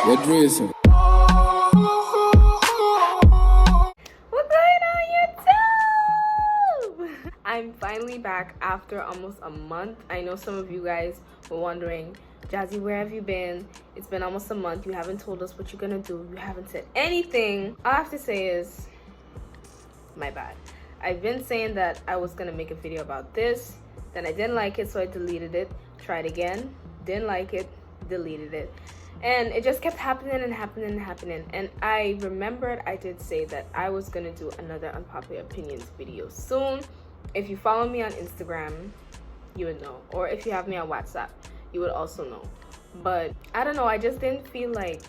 What reason? What's going on, YouTube? I'm finally back after almost a month. I know some of you guys were wondering, Jazzy, where have you been? It's been almost a month. You haven't told us what you're gonna do. You haven't said anything. All I have to say is, my bad. I've been saying that I was gonna make a video about this, then I didn't like it, so I deleted it. Tried again, didn't like it, deleted it. And it just kept happening and happening and happening. And I remembered I did say that I was gonna do another unpopular opinions video soon. If you follow me on Instagram, you would know. Or if you have me on WhatsApp, you would also know. But I don't know, I just didn't feel like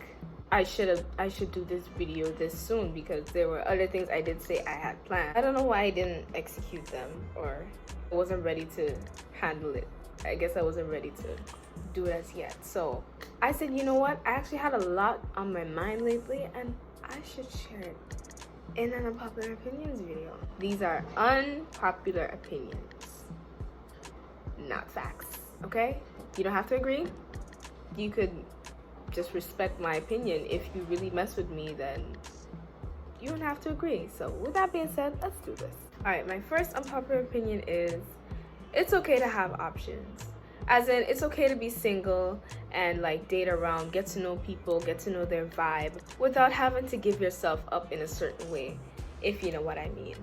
I should do this video this soon because there were other things I did say I had planned. I don't know why I didn't execute them, or I wasn't ready to handle it. I guess I wasn't ready to do it as yet. So I said, you know what? I actually had a lot on my mind lately and I should share it in an unpopular opinions video. These are unpopular opinions, not facts, okay? You don't have to agree. You could just respect my opinion. If you really mess with me, then you don't have to agree. So with that being said, let's do this. All right, my first unpopular opinion is it's okay to have options. As in, it's okay to be single and like date around, get to know people, get to know their vibe without having to give yourself up in a certain way, if you know what I mean.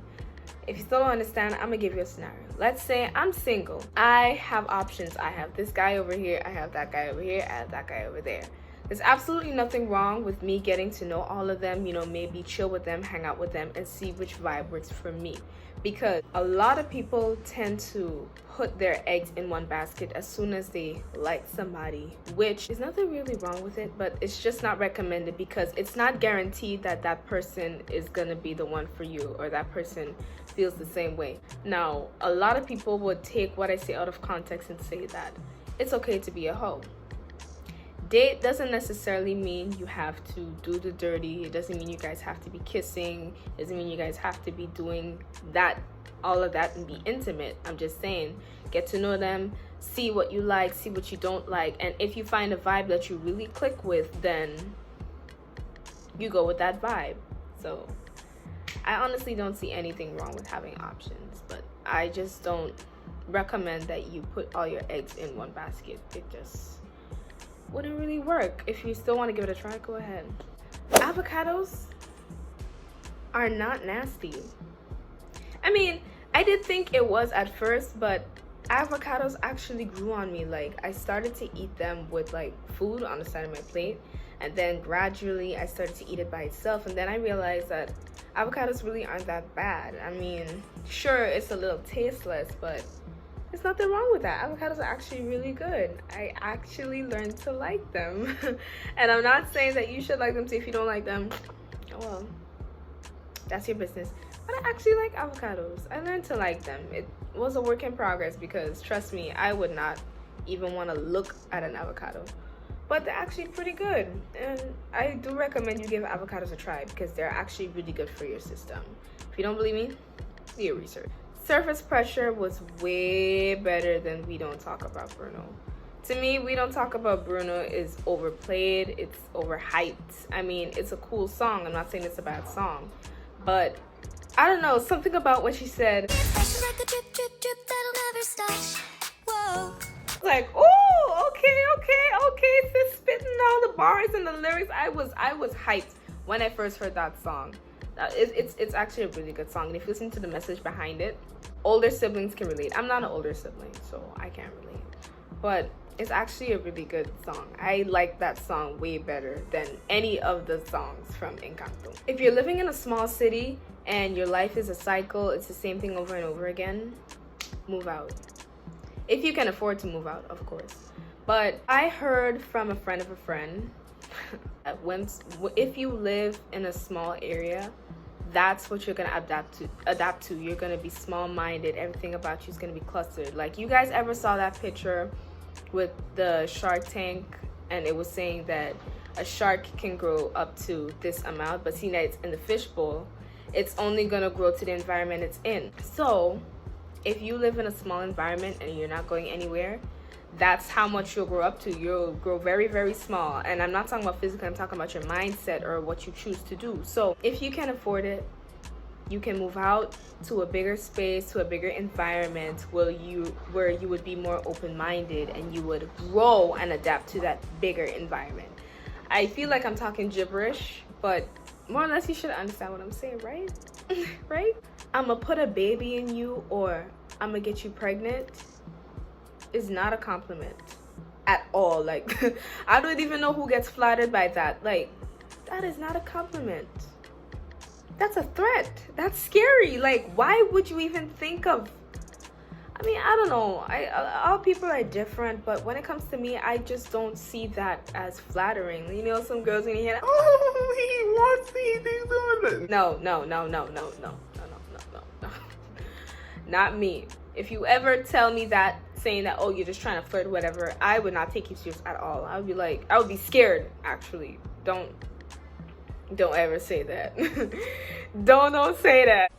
If you still don't understand, I'm gonna give you a scenario. Let's say I'm single. I have options. I have this guy over here, I have that guy over here, I have that guy over there. There's absolutely nothing wrong with me getting to know all of them, you know, maybe chill with them, hang out with them, and see which vibe works for me. Because a lot of people tend to put their eggs in one basket as soon as they like somebody, which is nothing really wrong with it, but it's just not recommended because it's not guaranteed that that person is gonna be the one for you or that person feels the same way. Now, a lot of people would take what I say out of context and say that it's okay to be a hoe. Date doesn't necessarily mean you have to do the dirty. It doesn't mean you guys have to be kissing. It doesn't mean you guys have to be doing that, all of that, and be intimate. I'm just saying, get to know them, see what you like, see what you don't like, and if you find a vibe that you really click with, then you go with that vibe. So I honestly don't see anything wrong with having options, but I just don't recommend that you put all your eggs in one basket. It just wouldn't really work. If you still want to give it a try, go ahead. Avocados are not nasty. I mean, I did think it was at first, but avocados actually grew on me. Like, I started to eat them with like food on the side of my plate, and then gradually I started to eat it by itself, and then I realized that avocados really aren't that bad. I mean, sure, it's a little tasteless, but there's nothing wrong with that. Avocados are actually really good. I actually learned to like them. And I'm not saying that you should like them too. If you don't like them, well, that's your business. But I actually like avocados. I learned to like them. It was a work in progress because, trust me, I would not even want to look at an avocado. But they're actually pretty good. And I do recommend you give avocados a try because they're actually really good for your system. If you don't believe me, do your research. Surface Pressure was way better than We Don't Talk About Bruno. To me, We Don't Talk About Bruno is overplayed, it's overhyped. I mean, it's a cool song. I'm not saying it's a bad song, but I don't know, something about what she said. Like, oh, okay, sis spitting all the bars and the lyrics. I was hyped when I first heard that song. It's actually a really good song, and if you listen to the message behind it, older siblings can relate. I'm not an older sibling, so I can't relate, but it's actually a really good song. I like that song way better than any of the songs from Encanto. If you're living in a small city and your life is a cycle, it's the same thing over and over again, move out. If you can afford to move out, of course. But I heard from a friend of a friend that if you live in a small area, that's what you're gonna adapt to. You're gonna be small-minded. Everything about you is gonna be clustered. Like, you guys ever saw that picture with the Shark Tank, and it was saying that a shark can grow up to this amount, but seeing that it's in the fishbowl, it's only gonna grow to the environment it's in. So if you live in a small environment and you're not going anywhere, that's how much you'll grow up to. You'll grow very, very small. And I'm not talking about physically, I'm talking about your mindset or what you choose to do. So if you can afford it, you can move out to a bigger space, to a bigger environment where you would be more open-minded and you would grow and adapt to that bigger environment. I feel like I'm talking gibberish, but more or less you should understand what I'm saying, right? Right? I'm gonna put a baby in you or I'm gonna get you pregnant is not a compliment at all. Like, I don't even know who gets flattered by that. Like, that is not a compliment. That's a threat. That's scary. Like, why would you even think of, I mean, I don't know. All people are different, but when it comes to me, I just don't see that as flattering. You know, some girls in here, oh, he wants me, he's doing this. No. Not me. If you ever tell me that, saying that, oh, you're just trying to flirt or whatever, I would not take you serious at all. I would be like, I would be scared, actually. Don't ever say that. Don't say that.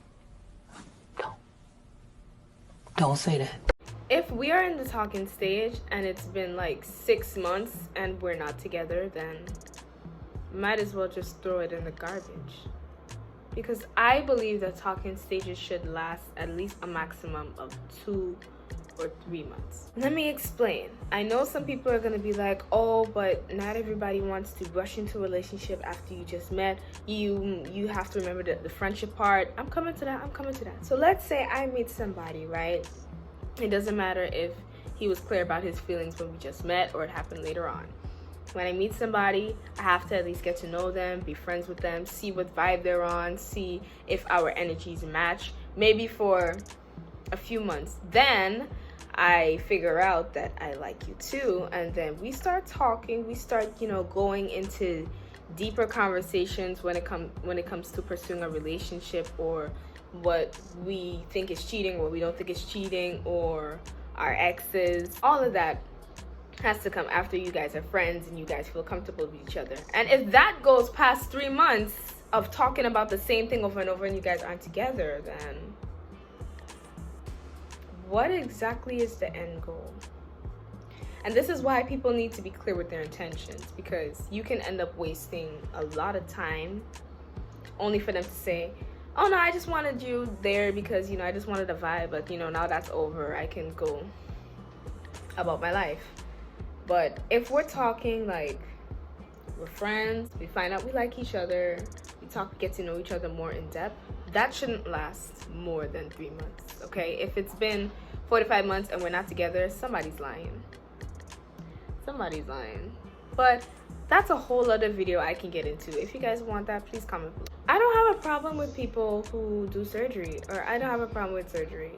Don't say that. If we are in the talking stage and it's been like 6 months and we're not together, then might as well just throw it in the garbage. Because I believe that talking stages should last at least a maximum of 2 or 3 months. Let me explain. I know some people are gonna be like, oh, but not everybody wants to rush into a relationship after you just met. You have to remember the friendship part. I'm coming to that. So let's say I meet somebody, right? It doesn't matter if he was clear about his feelings when we just met or it happened later on. When I meet somebody, I have to at least get to know them, be friends with them, see what vibe they're on, see if our energies match, maybe for a few months. Then I figure out that I like you too, and then we start talking, we start, going into deeper conversations when it comes to pursuing a relationship, or what we think is cheating, what we don't think is cheating, or our exes. All of that has to come after you guys are friends and you guys feel comfortable with each other. And if that goes past 3 months of talking about the same thing over and over and you guys aren't together, then what exactly is the end goal? And this is why people need to be clear with their intentions, because you can end up wasting a lot of time only for them to say, oh no, I just wanted you there because, I just wanted a vibe, but now that's over, I can go about my life. But if we're talking like we're friends, we find out we like each other, we talk, get to know each other more in depth, that shouldn't last more than 3 months, okay? If it's been 45 months and we're not together, somebody's lying. But that's a whole other video I can get into. If you guys want that, please comment below. I don't have a problem with people who do surgery, or I don't have a problem with surgery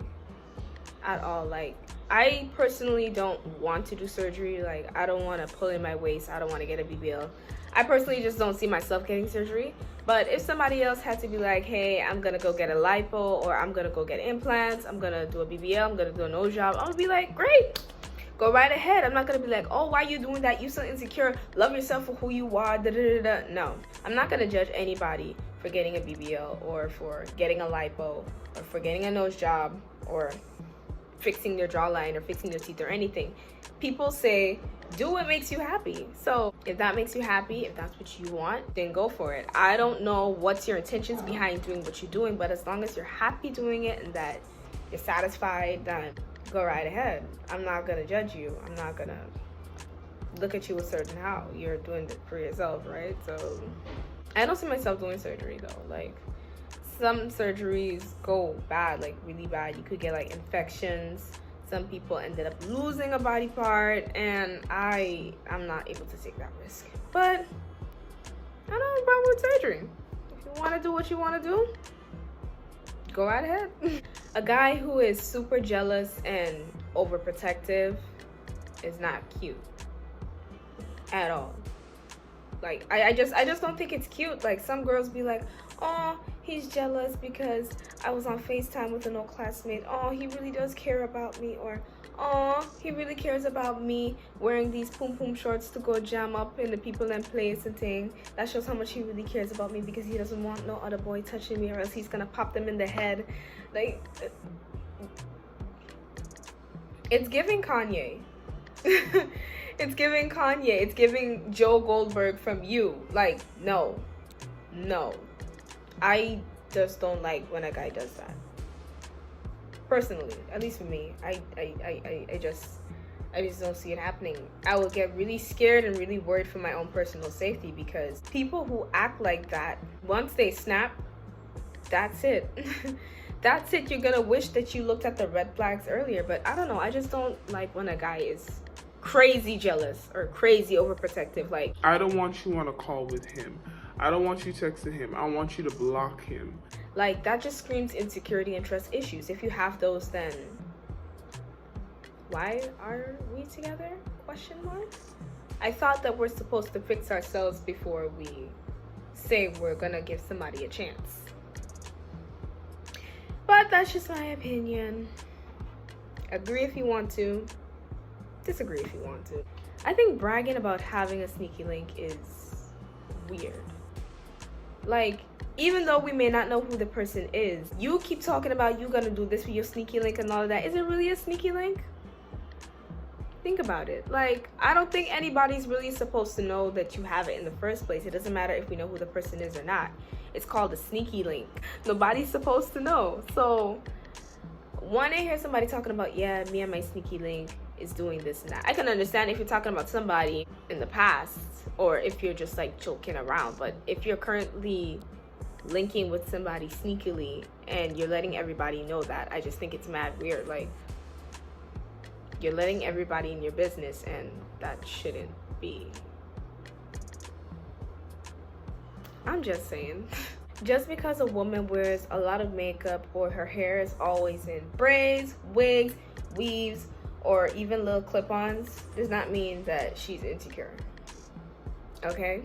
at all. Like, I personally don't want to do surgery. Like, I don't want to pull in my waist, I don't want to get a BBL. I personally just don't see myself getting surgery. But if somebody else had to be like, hey, I'm gonna go get a lipo, or I'm gonna go get implants, I'm gonna do a BBL, I'm gonna do a nose job, I'm gonna be like, great, go right ahead. I'm not gonna be like, oh, why are you doing that? You so insecure. Love yourself for who you are. No, I'm not gonna judge anybody for getting a BBL, or for getting a lipo, or for getting a nose job, or fixing their jawline, or fixing their teeth, or anything. People say, do what makes you happy. So if that makes you happy, if that's what you want, then go for it. I don't know what's your intentions behind doing what you're doing, but as long as you're happy doing it and that you're satisfied, then go right ahead. I'm not gonna judge you. I'm not gonna look at you a certain how. You're doing it for yourself, right? So I don't see myself doing surgery though. Like, some surgeries go bad, like really bad. You could get like infections. Some people ended up losing a body part, and I'm not able to take that risk. But I don't have a problem with surgery. If you want to do what you want to do, go right ahead. A guy who is super jealous and overprotective is not cute at all. Like, I just don't think it's cute. Like, some girls be like, oh, he's jealous because I was on FaceTime with an old classmate. Oh, he really does care about me. Or, oh, he really cares about me wearing these pum pum shorts to go jam up in the people and place and thing. That shows how much he really cares about me, because he doesn't want no other boy touching me, or else he's gonna pop them in the head. Like, it's giving Kanye. It's giving Kanye. It's giving Joe Goldberg from You. Like, no. I just don't like when a guy does that. Personally, at least for me, I just don't see it happening. I would get really scared and really worried for my own personal safety, because people who act like that, once they snap, that's it. That's it. You're gonna wish that you looked at the red flags earlier. But I don't know, I just don't like when a guy is crazy jealous or crazy overprotective. Like, I don't want you on a call with him. I don't want you texting him. I want you to block him. Like, that just screams insecurity and trust issues. If you have those, then why are we together? Question mark. I thought that we're supposed to fix ourselves before we say we're gonna give somebody a chance. But that's just my opinion. Agree if you want to. Disagree if you want to. I think bragging about having a sneaky link is weird. Like, even though we may not know who the person is, you keep talking about you gonna do this with your sneaky link and all of that. Is it really a sneaky link? Think about it. Like, I don't think anybody's really supposed to know that you have it in the first place. It doesn't matter if we know who the person is or not. It's called a sneaky link. Nobody's supposed to know. So when I hear somebody talking about, yeah, me and my sneaky link is doing this and that, I can understand if you're talking about somebody in the past, or if you're just like joking around. But if you're currently linking with somebody sneakily and you're letting everybody know that, I just think it's mad weird. Like, you're letting everybody in your business, and that shouldn't be. I'm just saying. Just because a woman wears a lot of makeup or her hair is always in braids, wigs, weaves, or even little clip-ons does not mean that she's insecure. Okay?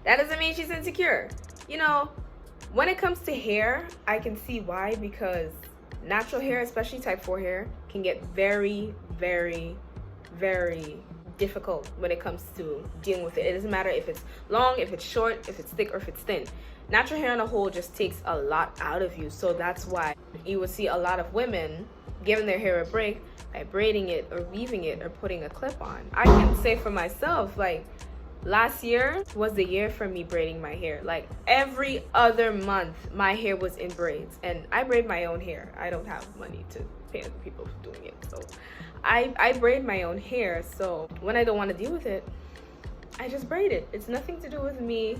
That doesn't mean she's insecure. You know, when it comes to hair, I can see why, because natural hair, especially type 4 hair, can get very, very, very difficult when it comes to dealing with it. It doesn't matter if it's long, if it's short, if it's thick, or if it's thin. Natural hair on a whole just takes a lot out of you. So that's why you would see a lot of women giving their hair a break by braiding it or weaving it or putting a clip on. I can say for myself, like, last year was the year for me braiding my hair. Like, every other month my hair was in braids, and I braid my own hair. I don't have money to pay other people for doing it, so I braid my own hair. So when I don't want to deal with it, I just braid it. It's nothing to do with me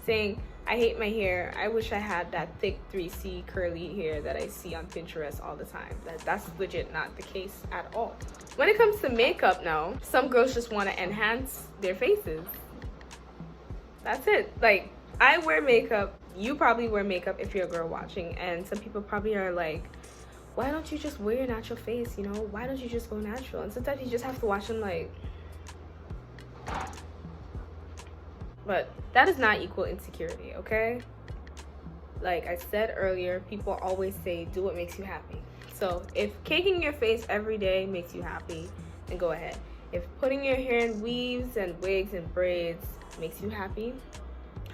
saying I hate my hair. I wish I had that thick 3C curly hair that I see on Pinterest all the time. That's legit not the case at all. When it comes to makeup now, some girls just want to enhance their faces. That's it. Like, I wear makeup. You probably wear makeup if you're a girl watching, and some people probably are like, why don't you just wear your natural face, you know? Why don't you just go natural? And sometimes you just have to watch them like... But that does not equal insecurity, okay? Like I said earlier, people always say, do what makes you happy. So if caking your face every day makes you happy, then go ahead. If putting your hair in weaves and wigs and braids makes you happy,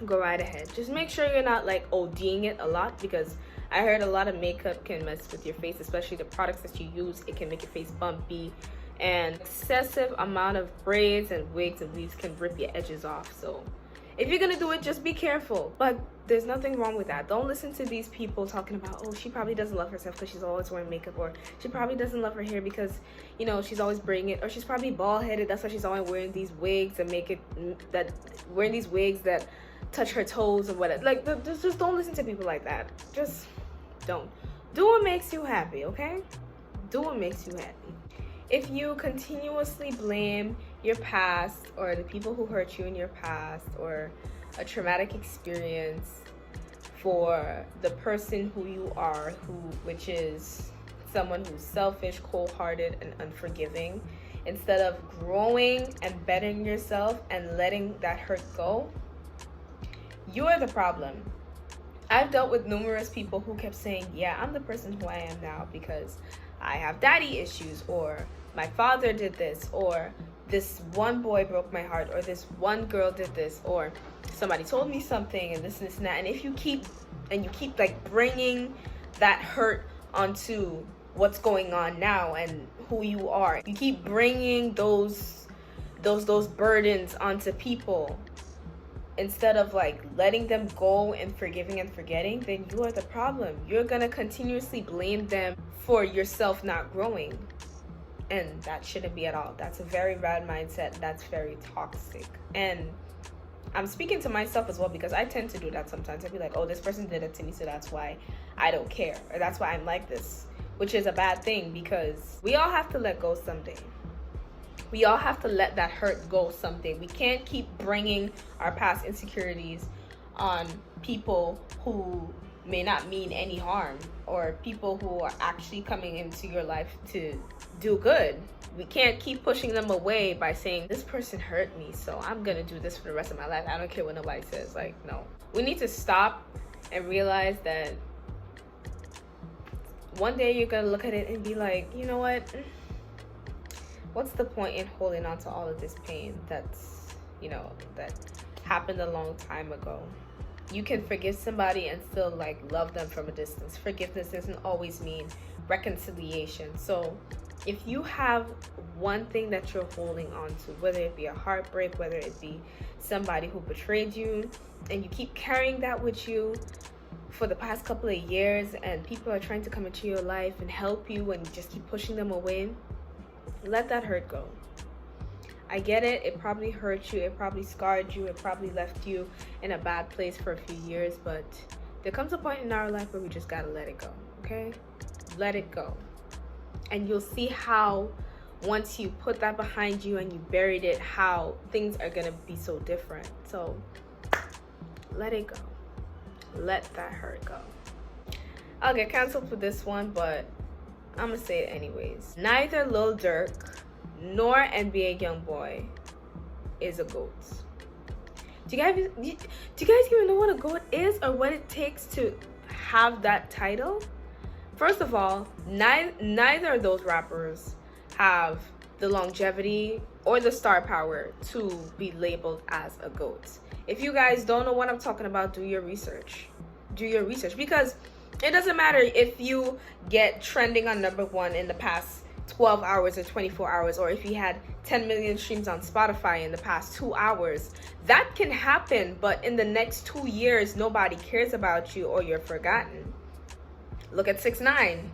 go right ahead. Just make sure you're not like ODing it a lot, because I heard a lot of makeup can mess with your face, especially the products that you use. It can make your face bumpy, and excessive amount of braids and wigs and weaves can rip your edges off. So if you're gonna do it, just be careful. But there's nothing wrong with that. Don't listen to these people talking about, oh, she probably doesn't love herself because she's always wearing makeup, or she probably doesn't love her hair because, you know, she's always braiding it, or she's probably bald-headed, that's why she's always wearing these wigs and wearing these wigs that touch her toes or whatever. Like, just don't listen to people like that. Just don't. Do what makes you happy, okay? Do what makes you happy. If you continuously blame your past or the people who hurt you in your past or a traumatic experience for the person who you are, which is someone who's selfish, cold-hearted, and unforgiving, instead of growing and bettering yourself and letting that hurt go, you're the problem. I've dealt with numerous people who kept saying, yeah, I'm the person who I am now because I have daddy issues, or my father did this, or this one boy broke my heart, or this one girl did this, or somebody told me something, and this and that. And if you keep like bringing that hurt onto what's going on now and who you are. You keep bringing those burdens onto people instead of like letting them go and forgiving and forgetting. Then you are the problem. You're gonna continuously blame them for yourself not growing, and that shouldn't be at all. That's a very bad mindset. That's very toxic. And I'm speaking to myself as well, because I tend to do that sometimes. I'd be like, oh, this person did it to me, so that's why I don't care, or that's why I'm like this, which is a bad thing, because we all have to let go someday. We all have to let that hurt go someday. We can't keep bringing our past insecurities on people who may not mean any harm, or people who are actually coming into your life to do good. We can't keep pushing them away by saying, this person hurt me, so I'm gonna do this for the rest of my life. I don't care what nobody says. Like, no. We need to stop and realize that one day you're gonna look at it and be like, you know what? What's the point in holding on to all of this pain that's, you know, that happened a long time ago? You can forgive somebody and still like love them from a distance. Forgiveness doesn't always mean reconciliation. So if you have one thing that you're holding on to, whether it be a heartbreak, whether it be somebody who betrayed you, and you keep carrying that with you for the past couple of years, and people are trying to come into your life and help you, and you just keep pushing them away, let that hurt go. I get it. It probably hurt you. It probably scarred you. It probably left you in a bad place for a few years. But there comes a point in our life where we just gotta let it go, okay? Let it go. And you'll see how once you put that behind you and you buried it, how things are gonna be so different. So let it go. Let that hurt go. I'll get canceled for this one, but I'm gonna say it anyways. Neither Lil Durk nor NBA Youngboy is a GOAT. Do you guys even know what a GOAT is, or what it takes to have that title? First of all, neither of those rappers have the longevity or the star power to be labeled as a GOAT. If you guys don't know what I'm talking about, do your research. Do your research, because it doesn't matter if you get trending on #1 in the past 12 hours or 24 hours, or if you had 10 million streams on Spotify in the past 2 hours. That can happen, but in the next 2 years, nobody cares about you, or you're forgotten. Look at 6ix9ine.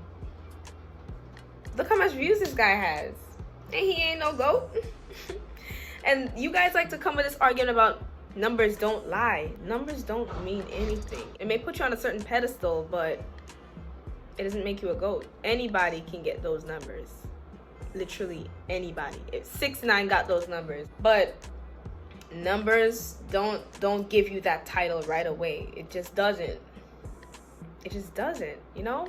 Look how much views this guy has. And he ain't no GOAT. And you guys like to come with this argument about numbers don't lie. Numbers don't mean anything. It may put you on a certain pedestal, but it doesn't make you a GOAT. Anybody can get those numbers. Literally anybody. If 6ix9ine got those numbers, but numbers don't give you that title right away. It just doesn't. It just doesn't, you know?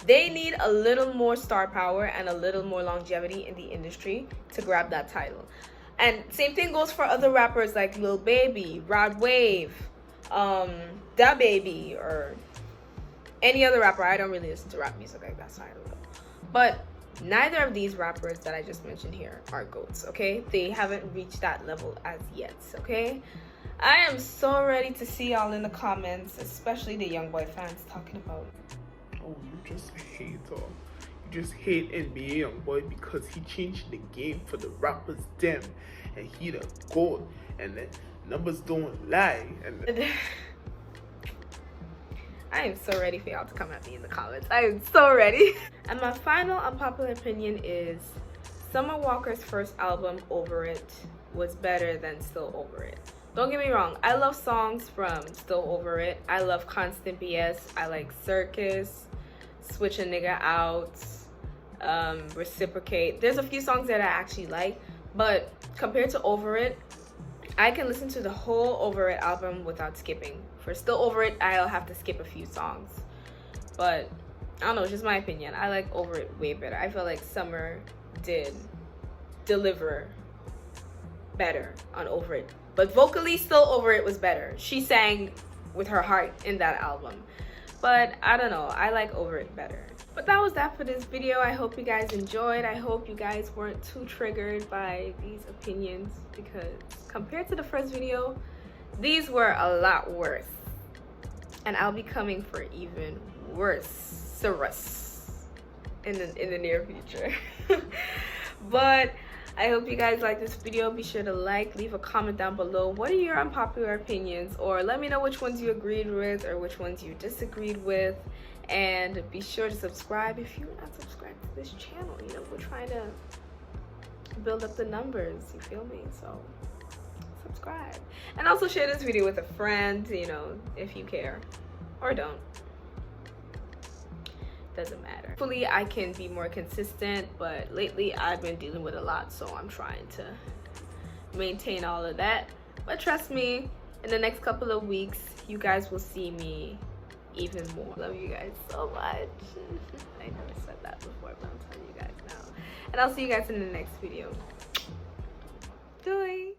They need a little more star power and a little more longevity in the industry to grab that title. And same thing goes for other rappers like Lil Baby, Rod Wave, Da Baby, or any other rapper. I don't really listen to rap music like that, so I don't know. But neither of these rappers that I just mentioned here are GOATs, okay? They haven't reached that level as yet, okay? I am so ready to see y'all in the comments, especially the Youngboy fans talking about. Oh, you just hate her. You just hate NBA Youngboy because he changed the game for the rappers them, and he the GOAT, and the numbers don't lie. And I am so ready for y'all to come at me in the comments. I am so ready. And my final unpopular opinion is Summer Walker's first album, Over It, was better than Still Over It. Don't get me wrong, I love songs from Still Over It. I love Constant BS. I like Circus, Switch a Nigga Out, Reciprocate. There's a few songs that I actually like, but compared to Over It, I can listen to the whole Over It album without skipping. For Still Over It, I'll have to skip a few songs. But I don't know, it's just my opinion. I like Over It way better. I feel like Summer did deliver better on Over It. But vocally, Still Over It was better. She sang with her heart in that album. But I don't know, I like Over It better. But that was that for this video. I hope you guys enjoyed. I hope you guys weren't too triggered by these opinions, because compared to the first video, these were a lot worse. And I'll be coming for even worse. in the near future. But I hope you guys like this video. Be sure to like, leave a comment down below. What are your unpopular opinions? Or let me know which ones you agreed with or which ones you disagreed with. And be sure to subscribe if you're not subscribed to this channel. You know, we're trying to build up the numbers, you feel me? So subscribe. And also share this video with a friend, you know, if you care. Or don't. Doesn't matter. Hopefully I can be more consistent, but lately I've been dealing with a lot, so I'm trying to maintain all of that. But trust me, in the next couple of weeks you guys will see me even more. Love you guys so much. I never said that before, but I'm telling you guys now. And I'll see you guys in the next video. Doei.